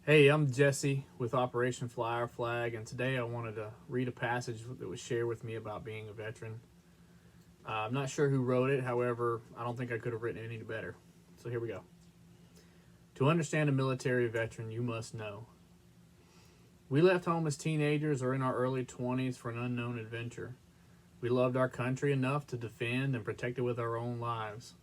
Hey, I'm Jesse with Operation Fly Our Flag, and today I wanted to read a passage that was shared with me about being a veteran. I'm not sure who wrote it, however, I don't think I could have written it any better. So here we go. To understand a military veteran, you must know. We left home as teenagers or in our early 20s for an unknown adventure. We loved our country enough to defend and protect it with our own lives.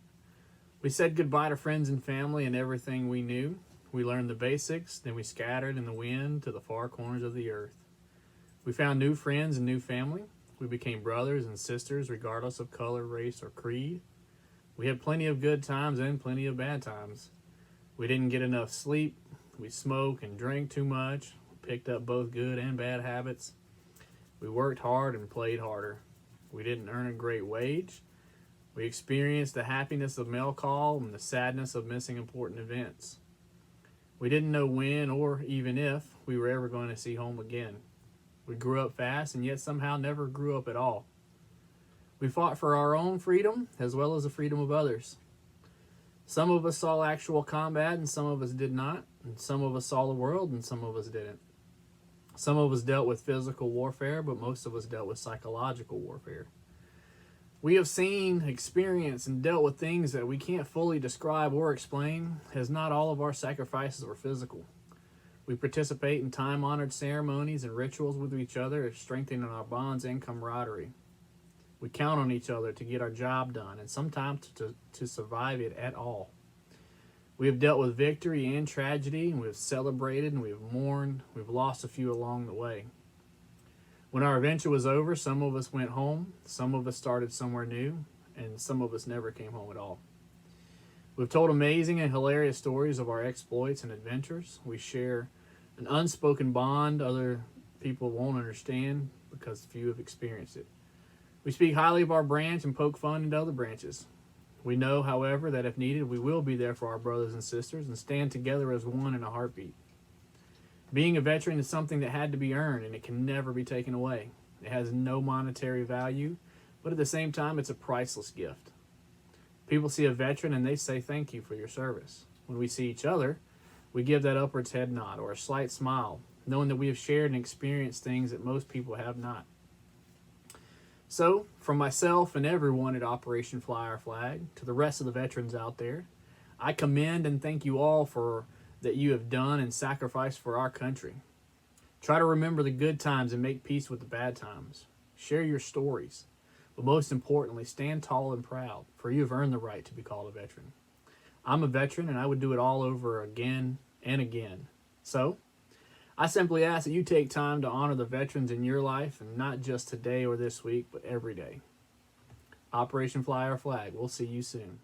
We said goodbye to friends and family and everything we knew. We learned the basics, then we scattered in the wind to the far corners of the earth. We found new friends and new family. We became brothers and sisters regardless of color, race, or creed. We had plenty of good times and plenty of bad times. We didn't get enough sleep. We smoked and drank too much. We picked up both good and bad habits. We worked hard and played harder. We didn't earn a great wage. We experienced the happiness of mail call and the sadness of missing important events. We didn't know when or even if we were ever going to see home again. We grew up fast and yet somehow never grew up at all. We fought for our own freedom as well as the freedom of others. Some of us saw actual combat and some of us did not. And some of us saw the world and some of us didn't. Some of us dealt with physical warfare, but most of us dealt with psychological warfare. We have seen, experienced, and dealt with things that we can't fully describe or explain, as not all of our sacrifices were physical. We participate in time-honored ceremonies and rituals with each other, strengthening our bonds and camaraderie. We count on each other to get our job done, and sometimes to survive it at all. We have dealt with victory and tragedy, and we have celebrated, and we have mourned. We've lost a few along the way. When our adventure was over, some of us went home, some of us started somewhere new, and some of us never came home at all. We've told amazing and hilarious stories of our exploits and adventures. We share an unspoken bond other people won't understand because few have experienced it. We speak highly of our branch and poke fun into other branches. We know, however, that if needed, we will be there for our brothers and sisters and stand together as one in a heartbeat. Being a veteran is something that had to be earned, and it can never be taken away. It has no monetary value, but at the same time, it's a priceless gift. People see a veteran and they say thank you for your service. When we see each other, we give that upwards head nod or a slight smile, knowing that we have shared and experienced things that most people have not. So, from myself and everyone at Operation Fly Our Flag to the rest of the veterans out there, I commend and thank you all for that you have done and sacrificed for our country. Try to remember the good times and make peace with the bad times. Share your stories. But most importantly, stand tall and proud, for you have earned the right to be called a veteran. I'm a veteran, and I would do it all over again and again. So, I simply ask that you take time to honor the veterans in your life, and not just today or this week, but every day. Operation Fly Our Flag. We'll see you soon.